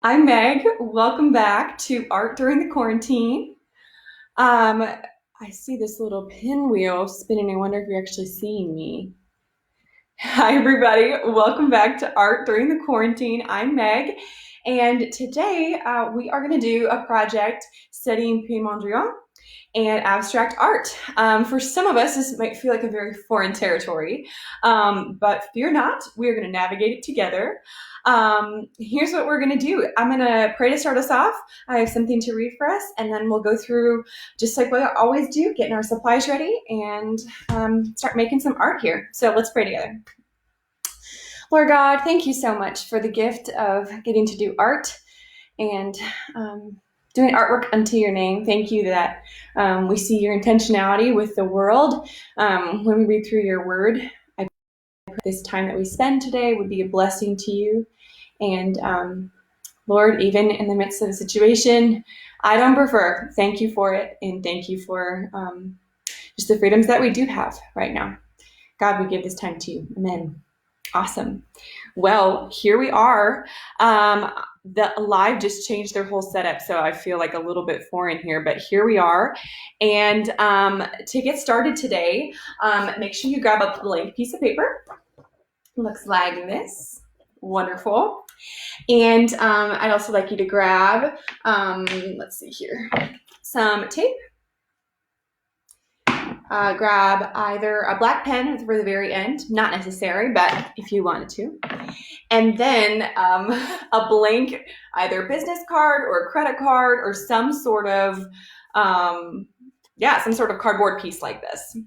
I'm Meg. Welcome back to Art During the Quarantine. Um, I see this little pinwheel spinning. I wonder if you're actually seeing me. Hi, everybody. Welcome back to Art During the Quarantine. I'm Meg, and today we are going to do a project studying Mondrian and abstract art. For some of us, this might feel like a very foreign territory, but fear not, we're going to navigate it together. Here's what we're going to do. I'm going to pray to start us off. I have something to read for us, and then we'll go through just like we always do, getting our supplies ready and start making some art here. So let's pray together. Lord God, thank you so much for the gift of getting to do art and doing artwork unto your name. Thank you that we see your intentionality with the world when we read through your word. I pray this time that we spend today would be a blessing to you. And Lord, even in the midst of a situation I don't prefer, thank you for it. And thank you for just the freedoms that we do have right now. God, we give this time to you. Amen. Awesome. Well, here we are. The live just changed their whole setup, so I feel like a little bit foreign here, but here we are. And to get started today, make sure you grab a blank piece of paper. Looks like this. Wonderful. And I'd also like you to grab, let's see here, some tape. Grab either a black pen for the very end, not necessary, but if you wanted to. And then a blank, either business card or a credit card or some sort of, some sort of cardboard piece like this.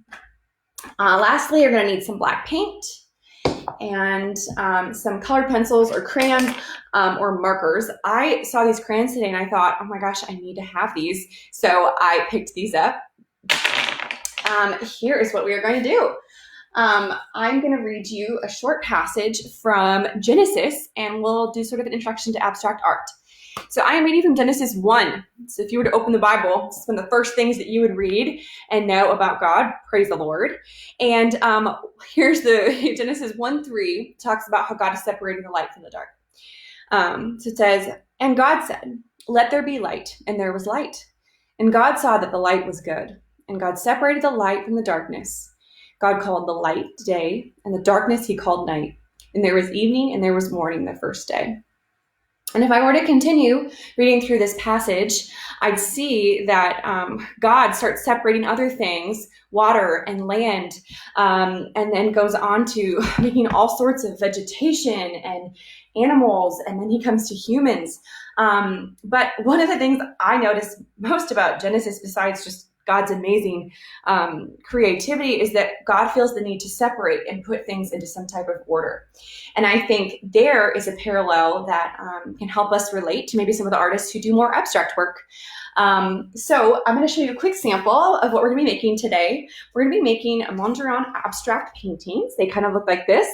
Lastly, you're gonna need some black paint and some colored pencils or crayons or markers. I saw these crayons today and I thought, oh my gosh, I need to have these. So I picked these up. Here is what we are going to do. I'm going to read you a short passage from Genesis, and we'll do sort of an introduction to abstract art. So I am reading from Genesis 1. So if you were to open the Bible, this is one of the first things that you would read and know about God. Praise the Lord. And here's the Genesis 1:3 talks about how God is separating the light from the dark. So it says, and God said, let there be light, and there was light. And God saw that the light was good. And God separated the light from the darkness. God called the light day, and the darkness he called night. And there was evening and there was morning the first day. And if I were to continue reading through this passage, I'd see that God starts separating other things, water and land, and then goes on to making all sorts of vegetation and animals, and then he comes to humans. But one of the things I notice most about Genesis, besides just God's amazing creativity, is that God feels the need to separate and put things into some type of order. And I think there is a parallel that can help us relate to maybe some of the artists who do more abstract work. So I'm going to show you a quick sample of what we're going to be making today. We're going to be making a Mondrian abstract paintings. They kind of look like this.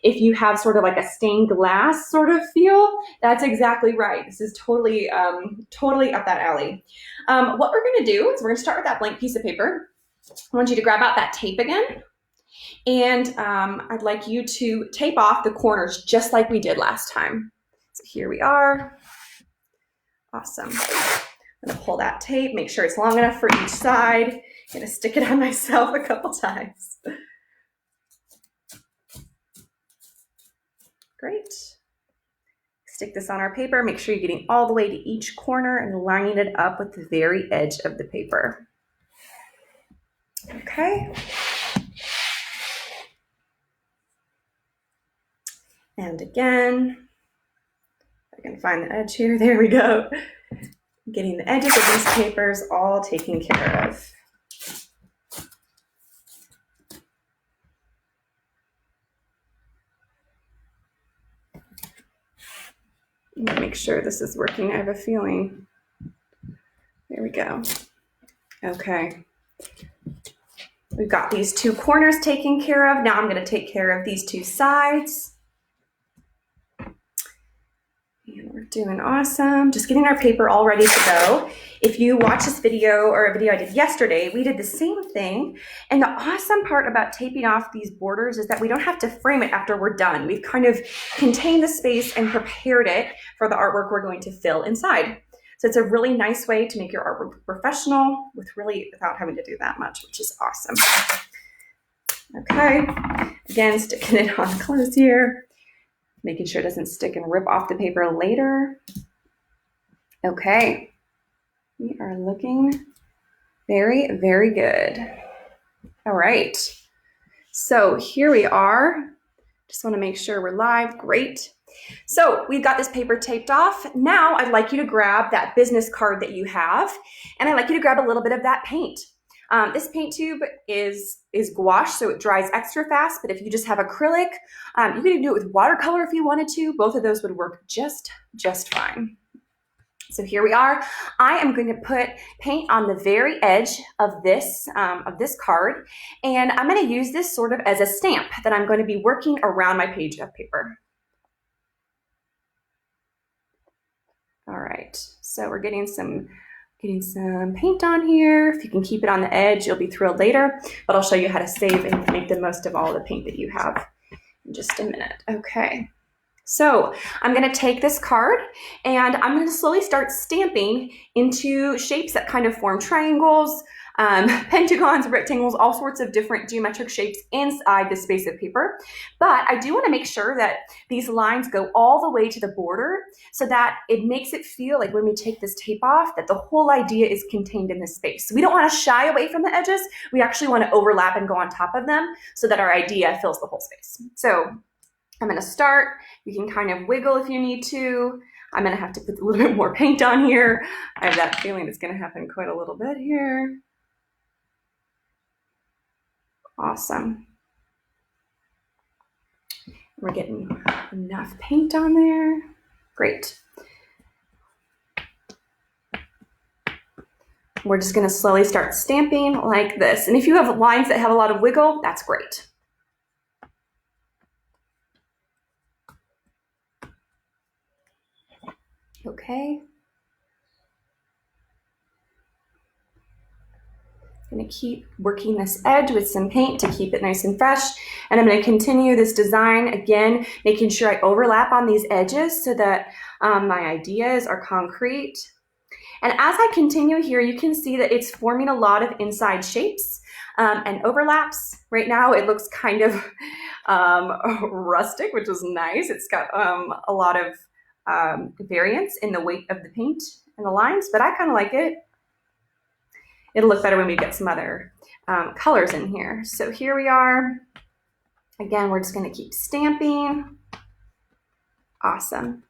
If you have sort of like a stained glass sort of feel, that's exactly right. This is totally up that alley. What we're going to do is we're going to start with that blank piece of paper. I want you to grab out that tape again. And I'd like you to tape off the corners just like we did last time. So here we are. Awesome. I'm going to pull that tape, make sure it's long enough for each side. I'm going to stick it on myself a couple times. Great. Stick this on our paper. Make sure you're getting all the way to each corner and lining it up with the very edge of the paper. Okay. And again, if I can find the edge here, there we go. Getting the edges of these papers all taken care of. Make sure this is working. I have a feeling. There we go. Okay. We've got these two corners taken care of. Now I'm going to take care of these two sides. And we're We're doing awesome. Just getting our paper all ready to go. If you watch this video or a video I did yesterday, we did the same thing. And the awesome part about taping off these borders is that we don't have to frame it after we're done. We've kind of contained the space and prepared it for the artwork we're going to fill inside. So it's a really nice way to make your artwork professional without having to do that much, which is awesome. Okay, again, sticking it on close here. Making sure it doesn't stick and rip off the paper later. Okay, we are looking very, very good. All right, so here we are. Just want to make sure we're live. Great. So we've got this paper taped off. Now I'd like you to grab that business card that you have, and I'd like you to grab a little bit of that paint. This paint tube is gouache, so it dries extra fast, but if you just have acrylic, you can do it with watercolor if you wanted to. Both of those would work just fine. So here we are. I am going to put paint on the very edge of this card, and I'm going to use this sort of as a stamp that I'm going to be working around my page of paper. All right, so we're getting some paint on here. If you can keep it on the edge, you'll be thrilled later, but I'll show you how to save and make the most of all the paint that you have in just a minute. Okay, so I'm gonna take this card and I'm gonna slowly start stamping into shapes that kind of form triangles, pentagons, rectangles, all sorts of different geometric shapes inside the space of paper. But I do want to make sure that these lines go all the way to the border so that it makes it feel like when we take this tape off that the whole idea is contained in this space. So we don't want to shy away from the edges. We actually want to overlap and go on top of them so that our idea fills the whole space. So I'm going to start. You can kind of wiggle if you need to. I'm going to have to put a little bit more paint on here. I have that feeling it's going to happen quite a little bit here. Awesome. We're getting enough paint on there. Great. We're just going to slowly start stamping like this. And if you have lines that have a lot of wiggle, that's great. Okay. I'm going to keep working this edge with some paint to keep it nice and fresh. And I'm going to continue this design again, making sure I overlap on these edges so that my ideas are concrete. And as I continue here, you can see that it's forming a lot of inside shapes and overlaps. Right now it looks kind of rustic, which is nice. It's got a lot of variance in the weight of the paint and the lines, but I kind of like it. It'll look better when we get some other colors in here. So here we are. Again, we're just going to keep stamping. Awesome.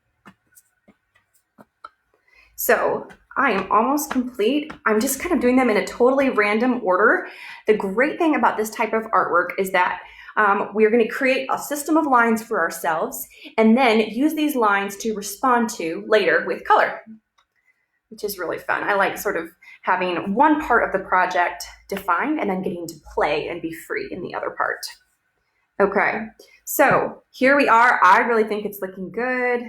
So I am almost complete. I'm just kind of doing them in a totally random order. The great thing about this type of artwork is that we're going to create a system of lines for ourselves and then use these lines to respond to later with color, which is really fun. I like sort of having one part of the project defined and then getting to play and be free in the other part. Okay, so here we are. I really think it's looking good.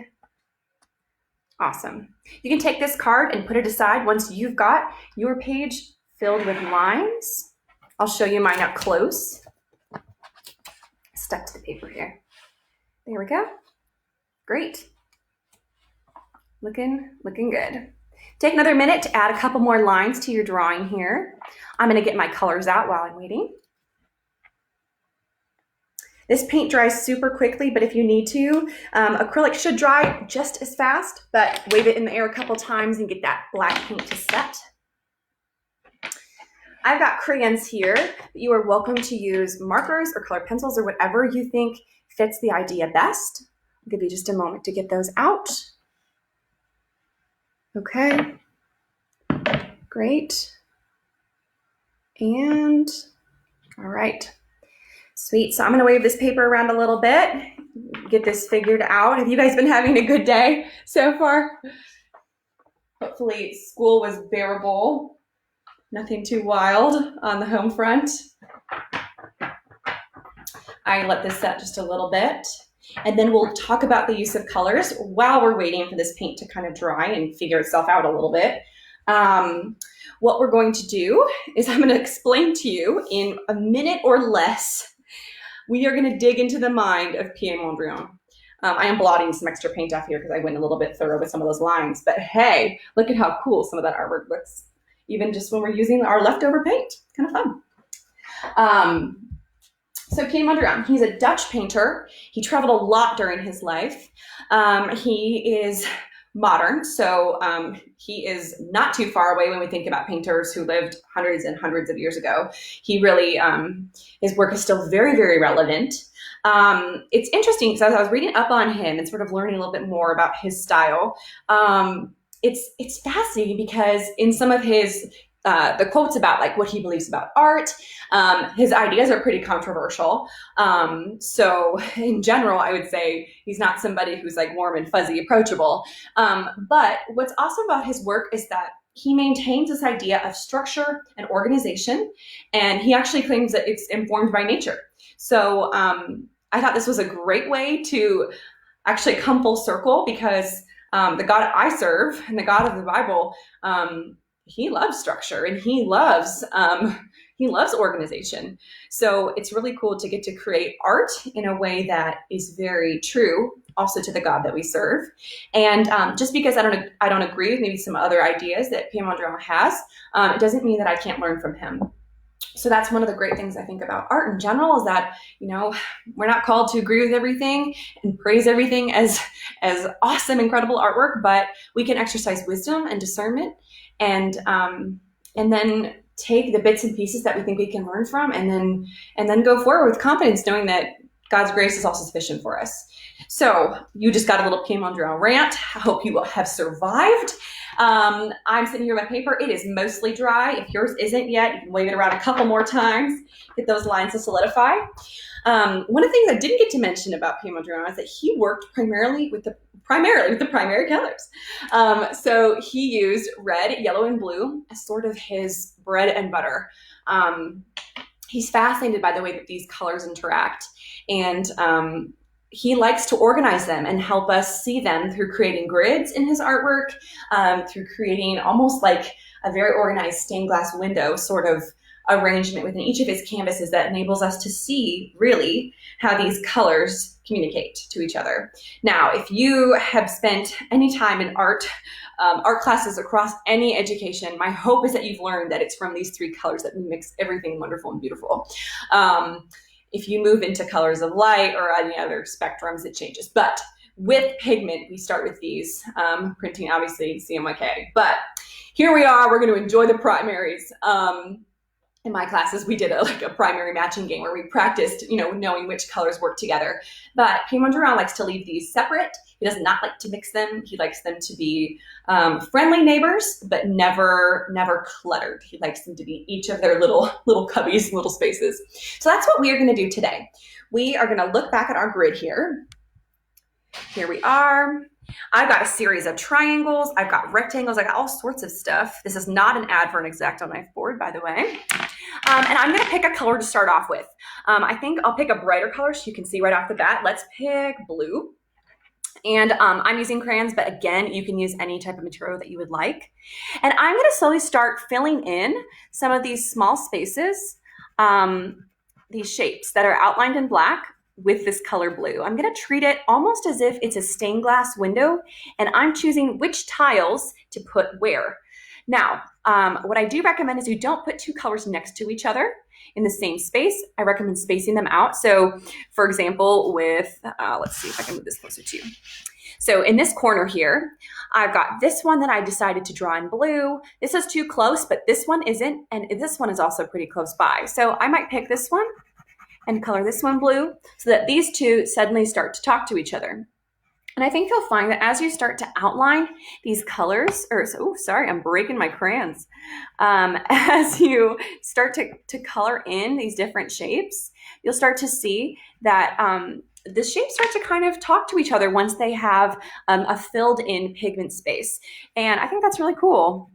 Awesome. You can take this card and put it aside once you've got your page filled with lines. I'll show you mine up close. Stuck to the paper here. There we go. Great. Looking good. Take another minute to add a couple more lines to your drawing here. I'm going to get my colors out while I'm waiting. This paint dries super quickly, but if you need to, acrylic should dry just as fast, but wave it in the air a couple times and get that black paint to set. I've got crayons here, but you are welcome to use markers or colored pencils or whatever you think fits the idea best. I'll give you just a moment to get those out. Okay, great. And all right, sweet. So I'm gonna wave this paper around a little bit, get this figured out. Have you guys been having a good day so far? Hopefully school was bearable, nothing too wild on the home front. I let this set just a little bit. And then we'll talk about the use of colors while we're waiting for this paint to kind of dry and figure itself out a little bit. What we're going to do is I'm going to explain to you in a minute or less. We are going to dig into the mind of Pierre Mondrian. I am blotting some extra paint off here because I went a little bit thorough with some of those lines. But hey, look at how cool some of that artwork looks, even just when we're using our leftover paint. Kind of fun. So Pierre Mondrian, he's a Dutch painter. He traveled a lot during his life. He is modern, so he is not too far away when we think about painters who lived hundreds and hundreds of years ago. He really, his work is still very, very relevant. It's interesting because as I was reading up on him and sort of learning a little bit more about his style, it's fascinating because in some of his the quotes about like what he believes about art, his ideas are pretty controversial. So in general, I would say he's not somebody who's like warm and fuzzy approachable. But what's awesome about his work is that he maintains this idea of structure and organization, and he actually claims that it's informed by nature. So I thought this was a great way to actually come full circle because the God I serve and the God of the Bible, he loves structure and he loves organization. So it's really cool to get to create art in a way that is very true also to the God that we serve. And just because I don't agree with maybe some other ideas that Pierre Mondrian has, it doesn't mean that I can't learn from him. So that's one of the great things I think about art in general is that, we're not called to agree with everything and praise everything as awesome, incredible artwork, but we can exercise wisdom and discernment and then take the bits and pieces that we think we can learn from and then go forward with confidence, knowing that God's grace is also sufficient for us. So you just got a little Pierre Mondrian rant. I hope you have survived. I'm sitting here with my paper. It is mostly dry. If yours isn't yet, you can wave it around a couple more times, get those lines to solidify. One of the things I didn't get to mention about Pierre Mondrian is that he worked primarily with the primary colors. So he used red, yellow, and blue as sort of his bread and butter. He's fascinated by the way that these colors interact, and he likes to organize them and help us see them through creating grids in his artwork, through creating almost like a very organized stained glass window sort of arrangement within each of his canvases that enables us to see really how these colors communicate to each other. Now, if you have spent any time in art classes across any education, my hope is that you've learned that it's from these three colors that mix everything wonderful and beautiful. If you move into colors of light or any other spectrums, it changes. But with pigment, we start with these, printing obviously CMYK. But here we are, we're going to enjoy the primaries. In my classes, we did a primary matching game where we practiced, knowing which colors work together. But Pierre Mondrian likes to leave these separate. He does not like to mix them. He likes them to be friendly neighbors, but never cluttered. He likes them to be each of their little cubbies, little spaces. So that's what we are going to do today. We are going to look back at our grid here. Here we are. I've got a series of triangles. I've got rectangles. I got all sorts of stuff. This is not an ad for an X-Acto knife board, by the way. And I'm going to pick a color to start off with. I think I'll pick a brighter color so you can see right off the bat. Let's pick blue. And I'm using crayons, but again, you can use any type of material that you would like. And I'm going to slowly start filling in some of these small spaces, these shapes that are outlined in black with this color blue. I'm going to treat it almost as if it's a stained glass window, and I'm choosing which tiles to put where. Now, what I do recommend is you don't put two colors next to each other in the same space. I recommend spacing them out. So for example, with, let's see if I can move this closer to you. So in this corner here, I've got this one that I decided to draw in blue. This is too close, but this one isn't. And this one is also pretty close by. So I might pick this one and color this one blue so that these two suddenly start to talk to each other. And I think you'll find that as you start to outline these colors, I'm breaking my crayons. As you start to color in these different shapes, you'll start to see that the shapes start to kind of talk to each other once they have a filled in pigment space. And I think that's really cool,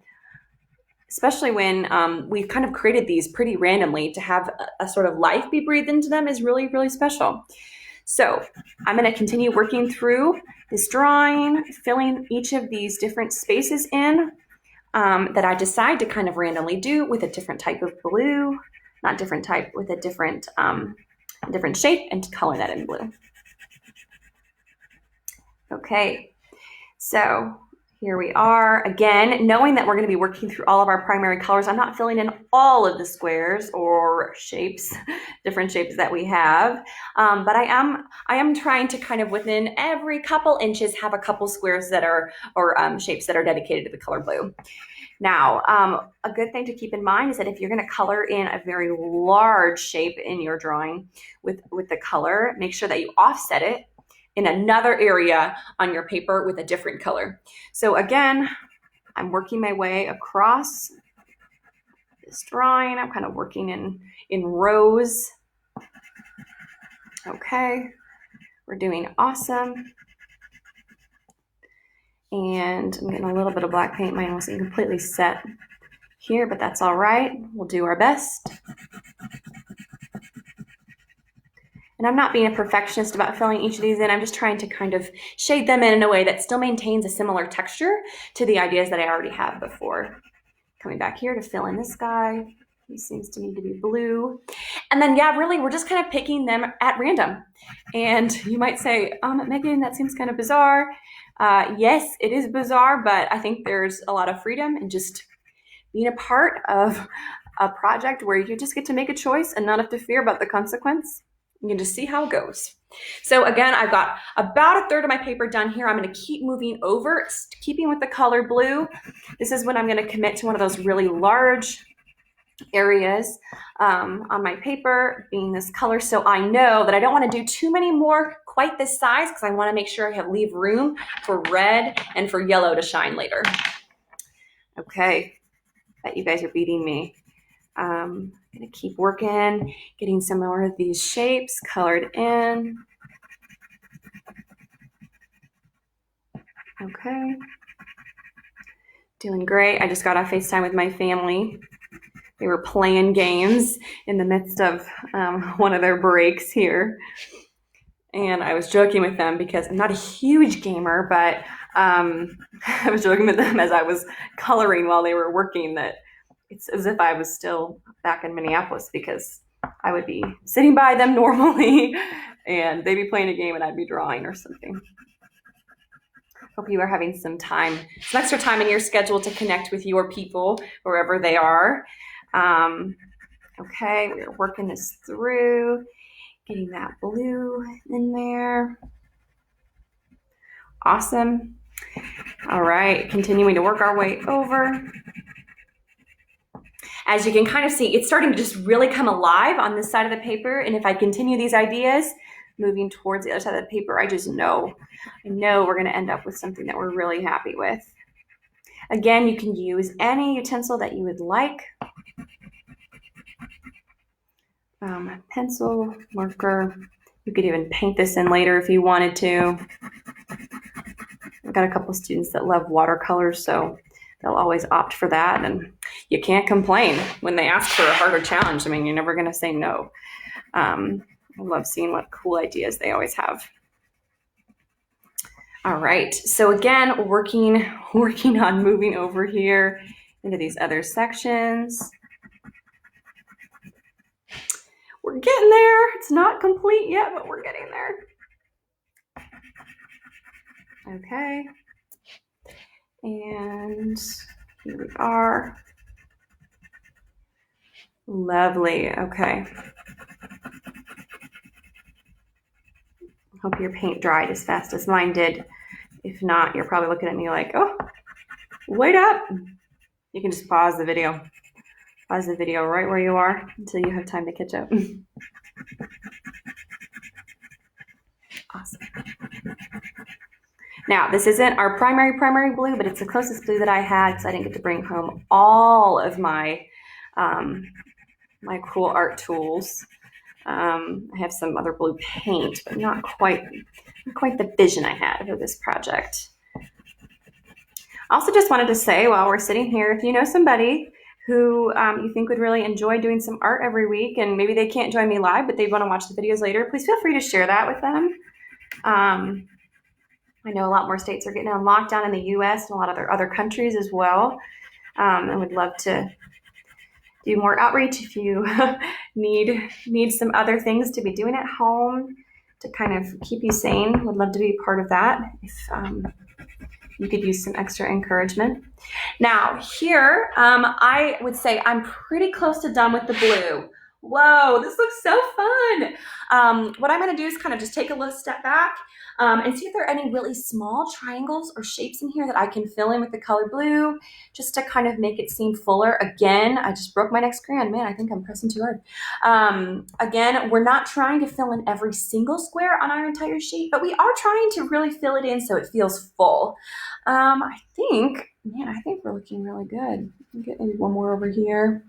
especially when we've kind of created these pretty randomly. To have a sort of life be breathed into them is really, really special. So I'm going to continue working through this drawing, filling each of these different spaces in that I decide to kind of randomly do with a different type of blue, not different type, with a different shape, and color that in blue. Okay, so here we are. Again, knowing that we're going to be working through all of our primary colors, I'm not filling in all of the squares or shapes, different shapes that we have, but I am trying to kind of within every couple inches have a couple squares that are, or shapes that are dedicated to the color blue. Now, a good thing to keep in mind is that if you're going to color in a very large shape in your drawing with the color, make sure that you offset it in another area on your paper with a different color. So again, I'm working my way across this drawing. I'm kind of working in rows. Okay, we're doing awesome. And I'm getting a little bit of black paint. Mine wasn't completely set here, but that's all right. We'll do our best. And I'm not being a perfectionist about filling each of these in. I'm just trying to kind of shade them in a way that still maintains a similar texture to the ideas that I already have before. Coming back here to fill in this guy. He seems to need to be blue. And then, yeah, really, we're just kind of picking them at random. And you might say, Megan, that seems kind of bizarre. Yes, it is bizarre, but I think there's a lot of freedom in just being a part of a project where you just get to make a choice and not have to fear about the consequence. You can just see how it goes. So again, I've got about a third of my paper done here. I'm going to keep moving over, keeping with the color blue. This is when I'm going to commit to one of those really large areas on my paper being this color. So I know that I don't want to do too many more quite this size because I want to make sure I leave room for red and for yellow to shine later. Okay, bet you guys are beating me. I'm gonna keep working, getting some more of these shapes colored in. Okay, doing great. I just got off FaceTime with my family. They were playing games in the midst of one of their breaks here. And I was joking with them because I'm not a huge gamer, but I was joking with them as I was coloring while they were working that it's as if I was still back in Minneapolis because I would be sitting by them normally and they'd be playing a game and I'd be drawing or something. Hope you are having some extra time in your schedule to connect with your people wherever they are. Okay, we're working this through, getting that blue in there. Awesome. All right, continuing to work our way over. As you can kind of see, it's starting to just really come alive on this side of the paper. And if I continue these ideas, moving towards the other side of the paper, I know we're going to end up with something that we're really happy with. Again, you can use any utensil that you would like. Pencil, marker. You could even paint this in later if you wanted to. I've got a couple students that love watercolors, so they'll always opt for that, and you can't complain when they ask for a harder challenge. I mean, you're never going to say no. I love seeing what cool ideas they always have. All right, so again, working on moving over here into these other sections. We're getting there. It's not complete yet, but we're getting there. Okay. And here we are. Lovely. Okay. Hope your paint dried as fast as mine did. If not, you're probably looking at me like, oh, wait up. You can just pause the video. Pause the video right where you are until you have time to catch up. Awesome. Now, this isn't our primary blue, but it's the closest blue that I had because I didn't get to bring home all of my my cool art tools. I have some other blue paint, but not quite the vision I had for this project. I also just wanted to say while we're sitting here, if you know somebody who you think would really enjoy doing some art every week, and maybe they can't join me live, but they want to watch the videos later, please feel free to share that with them. I know a lot more states are getting on lockdown in the US and a lot of other countries as well. I would love to do more outreach if you need some other things to be doing at home to kind of keep you sane. Would love to be a part of that if you could use some extra encouragement. Now here, I would say I'm pretty close to done with the blue. Whoa, this looks so fun. What I'm gonna do is kind of just take a little step back and see if there are any really small triangles or shapes in here that I can fill in with the color blue, just to kind of make it seem fuller. Again, I just broke my next crayon. Man, I think I'm pressing too hard. Again, we're not trying to fill in every single square on our entire sheet, but we are trying to really fill it in so it feels full. I think we're looking really good. I'll get maybe one more over here.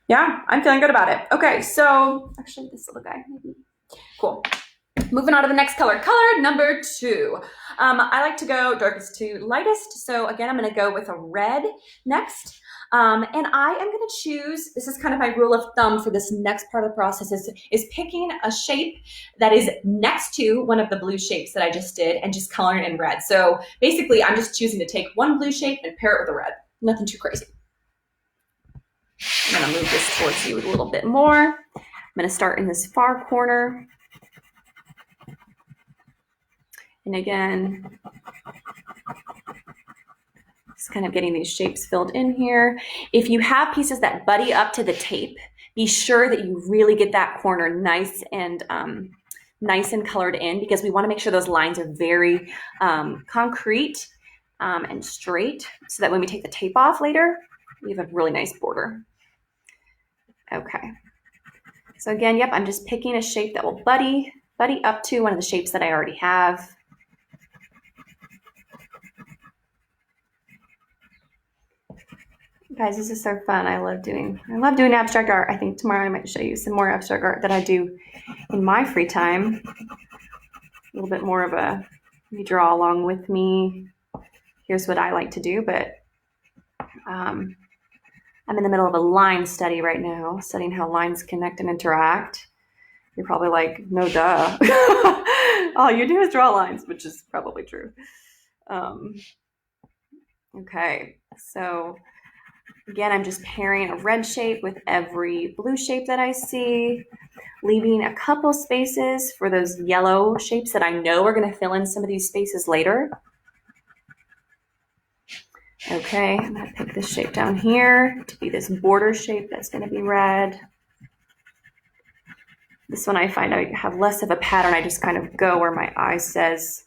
Yeah, I'm feeling good about it. Okay, so actually this little guy, maybe. Cool. Moving on to the next color. Color number 2. I like to go darkest to lightest. So again, I'm gonna go with a red next. And I am gonna choose, this is kind of my rule of thumb for this next part of the process, is picking a shape that is next to one of the blue shapes that I just did and just coloring it in red. So basically I'm just choosing to take one blue shape and pair it with a red. Nothing too crazy. I'm gonna move this towards you a little bit more. I'm gonna start in this far corner. And again, just kind of getting these shapes filled in here. If you have pieces that buddy up to the tape, be sure that you really get that corner nice and colored in, because we want to make sure those lines are very concrete and straight, so that when we take the tape off later, we have a really nice border. Okay. So again, yep, I'm just picking a shape that will buddy up to one of the shapes that I already have. Guys, this is so fun. I love doing abstract art. I think tomorrow I might show you some more abstract art that I do in my free time. A little bit more of a, you draw along with me. Here's what I like to do, but I'm in the middle of a line study right now, studying how lines connect and interact. You're probably like, no duh. All you do is draw lines, which is probably true. Okay, so again, I'm just pairing a red shape with every blue shape that I see, leaving a couple spaces for those yellow shapes that I know are going to fill in some of these spaces later. Okay, I'm going to pick this shape down here to be this border shape that's going to be red. This one I find I have less of a pattern. I just kind of go where my eye says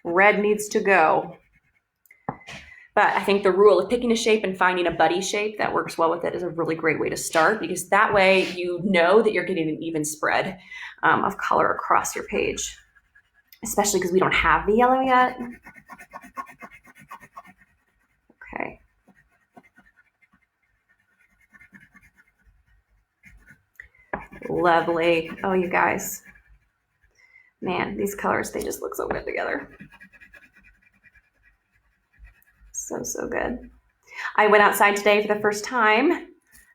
red needs to go. But I think the rule of picking a shape and finding a buddy shape that works well with it is a really great way to start, because that way you know that you're getting an even spread of color across your page, especially because we don't have the yellow yet. Okay. Lovely. Oh, you guys. Man, these colors, they just look so good together. So good. I went outside today for the first time. I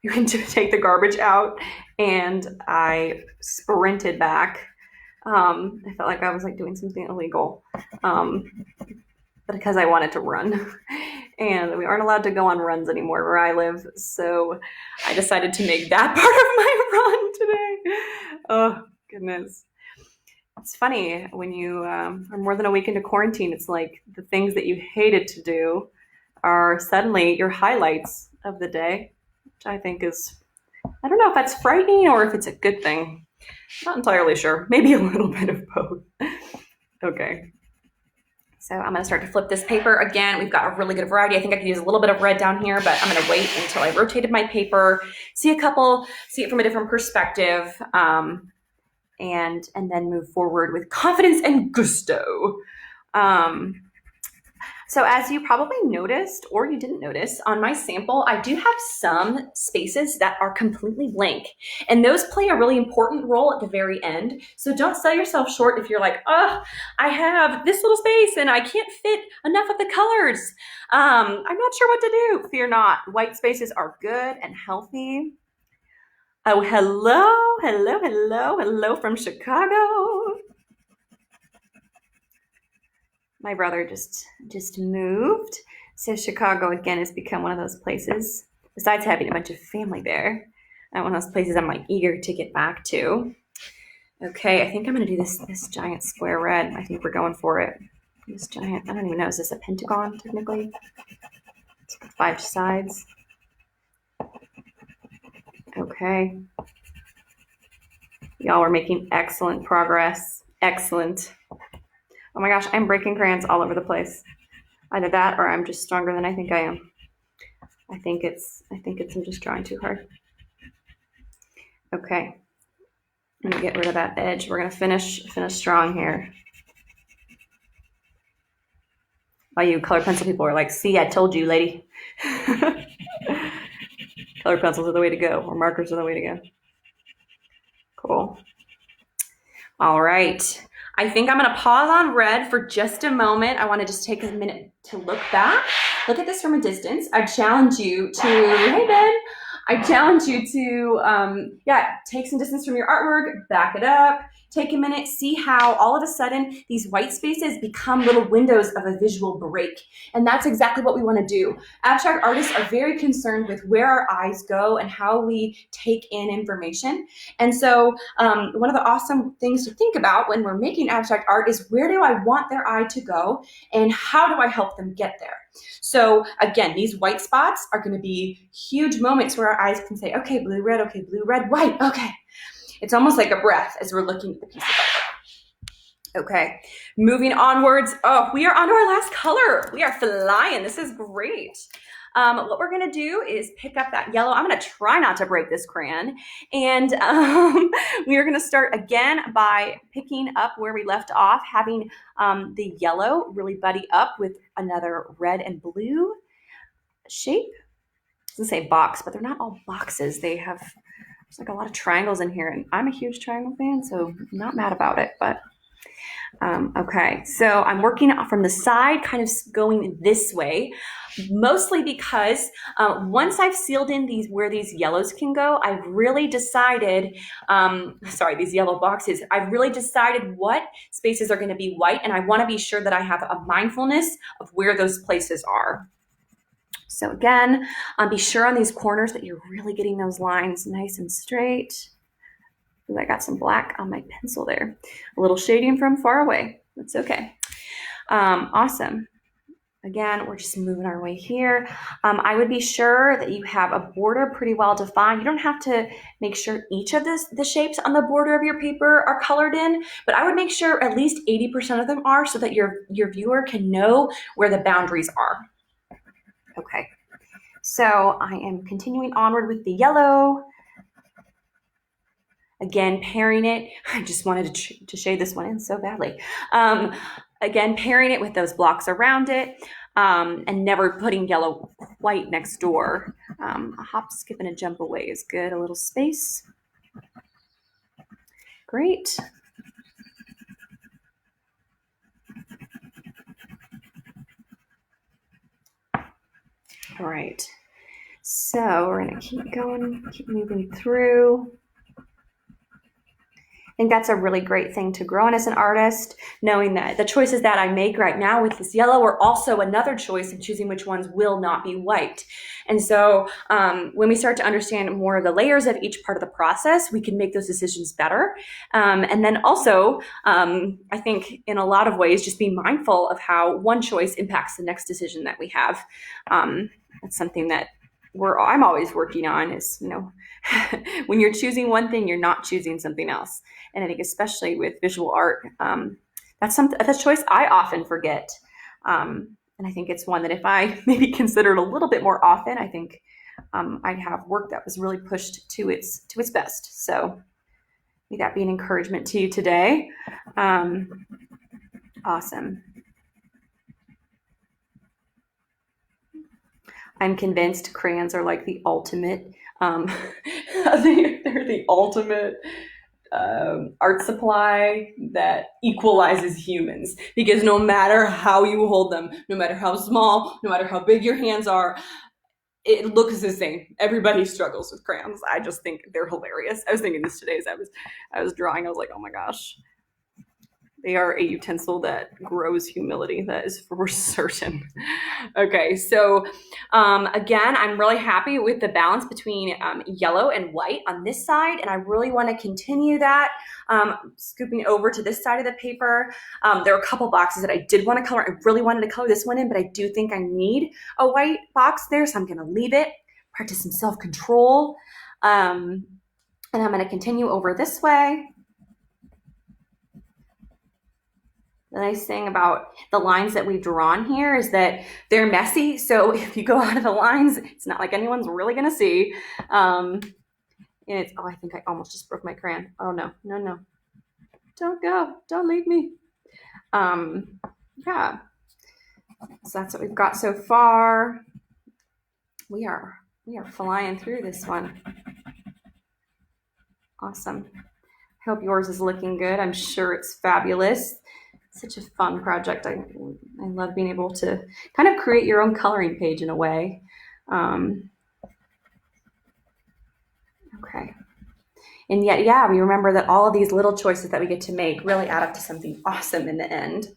went to take the garbage out and I sprinted back. I felt like I was like doing something illegal, but because I wanted to run. And we aren't allowed to go on runs anymore where I live, so I decided to make that part of my run today. Oh, goodness. It's funny, when you are more than a week into quarantine, it's like the things that you hated to do are suddenly your highlights of the day, which I think is, I don't know if that's frightening or if it's a good thing. Not entirely sure. Maybe a little bit of both. Okay. So I'm going to start to flip this paper. Again, we've got a really good variety. I think I could use a little bit of red down here, but I'm going to wait until I rotated my paper, see it from a different perspective, and then move forward with confidence and gusto. So as you probably noticed, or you didn't notice, on my sample, I do have some spaces that are completely blank. And those play a really important role at the very end. So don't sell yourself short if you're like, oh, I have this little space and I can't fit enough of the colors. I'm not sure what to do. Fear not. White spaces are good and healthy. Oh, hello from Chicago. My brother just moved. So Chicago, again, has become one of those places, besides having a bunch of family there, one of those places I'm like eager to get back to. Okay, I think I'm gonna do this giant square red. I think we're going for it. This giant, I don't even know, is this a pentagon technically? It's got 5 sides. Okay. Y'all are making excellent progress. Excellent. Oh my gosh, I'm breaking crayons all over the place. Either that or I'm just stronger than I think I am. I think it's I'm just drawing too hard. Okay. I'm gonna get rid of that edge. We're gonna finish strong here. All you color pencil people are like, see, I told you, lady. Color pencils are the way to go, or markers are the way to go. Cool. All right. I think I'm gonna pause on red for just a moment. I wanna just take a minute to look back. Look at this from a distance. I challenge you to, hey Ben, I challenge you to, take some distance from your artwork, back it up, take a minute, see how all of a sudden these white spaces become little windows of a visual break. And that's exactly what we want to do. Abstract artists are very concerned with where our eyes go and how we take in information. And so one of the awesome things to think about when we're making abstract art is, where do I want their eye to go and how do I help them get there? So again, these white spots are going to be huge moments where our eyes can say, okay, blue, red, white, okay. It's almost like a breath as we're looking at the piece of art. Okay, moving onwards. Oh, we are on to our last color. We are flying. This is great. What we're gonna do is pick up that yellow. I'm gonna try not to break this crayon. And we are gonna start again by picking up where we left off, having the yellow really buddy up with another red and blue shape. I was gonna say box, but they're not all boxes. They have, there's like a lot of triangles in here, and I'm a huge triangle fan, so I'm not mad about it, but okay. So I'm working from the side, kind of going this way, mostly because once I've sealed in where these yellows can go, I've really decided, these yellow boxes, I've really decided what spaces are gonna be white, and I wanna be sure that I have a mindfulness of where those places are. So again, be sure on these corners that you're really getting those lines nice and straight. Ooh, I got some black on my pencil there. A little shading from far away. That's okay. Awesome. Again, we're just moving our way here. I would be sure that you have a border pretty well defined. You don't have to make sure each of the shapes on the border of your paper are colored in, but I would make sure at least 80% of them are, so that your viewer can know where the boundaries are. Okay, so I am continuing onward with the yellow. Again, pairing it. I just wanted to shade this one in so badly. Again, pairing it with those blocks around it, and never putting yellow quite next door. A hop, skip, and a jump away is good. A little space. Great. All right. So we're gonna keep going, keep moving through. I think that's a really great thing to grow in as an artist, knowing that the choices that I make right now with this yellow are also another choice in choosing which ones will not be white. And so when we start to understand more of the layers of each part of the process, we can make those decisions better. And then also, I think in a lot of ways, just be mindful of how one choice impacts the next decision that we have. That's something that I'm always working on, is, when you're choosing one thing, you're not choosing something else. And I think especially with visual art, that's a choice I often forget. And I think it's one that if I maybe considered a little bit more often, I think I'd have work that was really pushed to its best. So may that be an encouragement to you today. Awesome. I'm convinced crayons are like the ultimate, they're the ultimate art supply that equalizes humans, because no matter how you hold them, no matter how small, no matter how big your hands are, it looks the same. Everybody struggles with crayons. I just think they're hilarious. I was thinking this today as I was drawing. I was like, oh my gosh, they are a utensil that grows humility. That is for certain. Okay, so again, I'm really happy with the balance between yellow and white on this side, and I really want to continue that. Scooping over to this side of the paper, there are a couple boxes that I did want to color. I really wanted to color this one in, but I do think I need a white box there, so I'm going to leave it, practice some self-control, and I'm going to continue over this way. The nice thing about the lines that we've drawn here is that they're messy. So if you go out of the lines, it's not like anyone's really going to see. And it's, oh, I think I almost just broke my crayon. Oh, no, no, no. Don't go. Don't leave me. Yeah. So that's what we've got so far. We are flying through this one. Awesome. I hope yours is looking good. I'm sure it's fabulous. Such a fun project. I love being able to kind of create your own coloring page in a way. Okay. And yet, yeah, we remember that all of these little choices that we get to make really add up to something awesome in the end.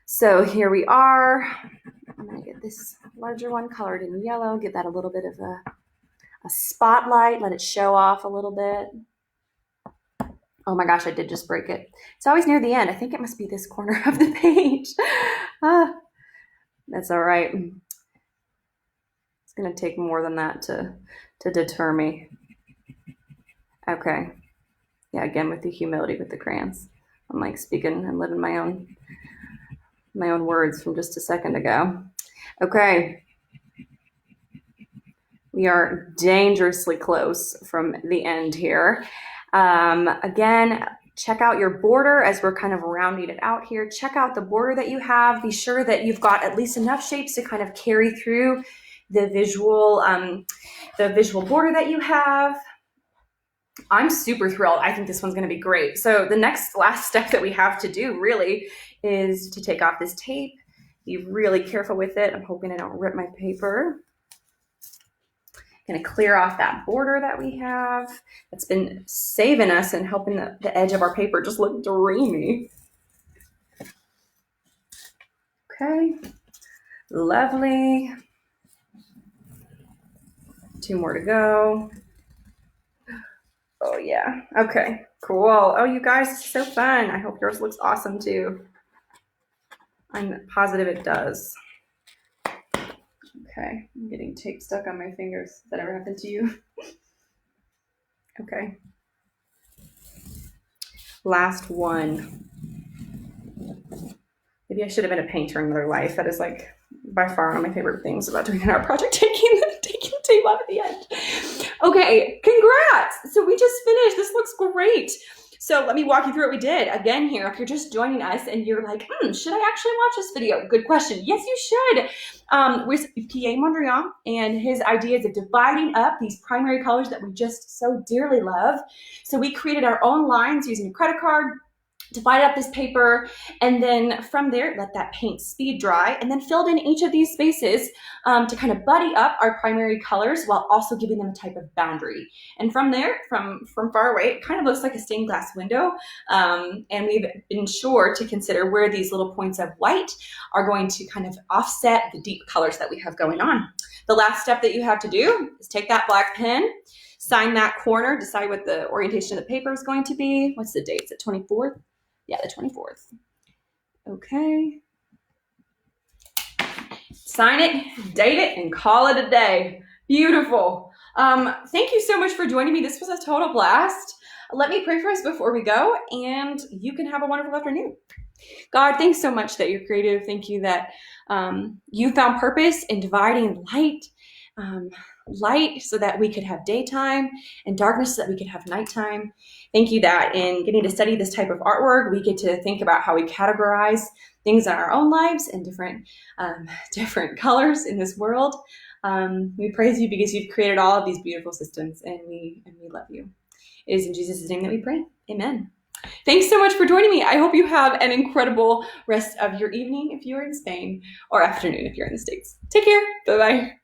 So here we are. I'm going to get this larger one colored in yellow, give that a little bit of a spotlight, let it show off a little bit. Oh my gosh, I did just break it. It's always near the end. I think it must be this corner of the page. That's all right. It's going to take more than that to deter me. Okay. Yeah, again, with the humility with the crayons. I'm like speaking and living my own words from just a second ago. Okay. We are dangerously close from the end here. Again, check out your border as we're kind of rounding it out here. Check out the border that you have. Be sure that you've got at least enough shapes to kind of carry through the visual border that you have. I'm super thrilled. I think this one's going to be great. So the last step that we have to do really is to take off this tape. Be really careful with it. I'm hoping I don't rip my paper. Going to clear off that border that we have. That's been saving us and helping the edge of our paper just look dreamy. Okay, lovely. 2 more to go. Oh yeah, okay, cool. Oh, you guys, it's so fun. I hope yours looks awesome too. I'm positive it does. Okay, I'm getting tape stuck on my fingers. Has that ever happened to you? Okay. Last one. Maybe I should have been a painter in another life. That is like by far one of my favorite things about doing an art project, taking the tape off at the end. Okay, congrats. So we just finished. This looks great. So let me walk you through what we did. Again here, if you're just joining us and you're like, should I actually watch this video? Good question. Yes, you should. With P.A. Mondrian and his ideas of dividing up these primary colors that we just so dearly love. So we created our own lines using a credit card, divide up this paper, and then from there, let that paint speed dry, and then filled in each of these spaces to kind of buddy up our primary colors while also giving them a type of boundary. And from there, from far away, it kind of looks like a stained glass window. And we've been sure to consider where these little points of white are going to kind of offset the deep colors that we have going on. The last step that you have to do is take that black pen, sign that corner, decide what the orientation of the paper is going to be. What's the date? Is it 24th? Yeah, the 24th. Okay. Sign it, date it, and call it a day. Beautiful. Thank you so much for joining me. This was a total blast. Let me pray for us before we go, and you can have a wonderful afternoon. God, thanks so much that you're creative. Thank you that you found purpose in dividing light so that we could have daytime, and darkness so that we could have nighttime. Thank you that in getting to study this type of artwork, we get to think about how we categorize things in our own lives and different colors in this world. We praise you because you've created all of these beautiful systems, and we love you. It is in Jesus' name that we pray. Amen. Thanks so much for joining me. I hope you have an incredible rest of your evening if you're in Spain, or afternoon if you're in the States. Take care. Bye-bye.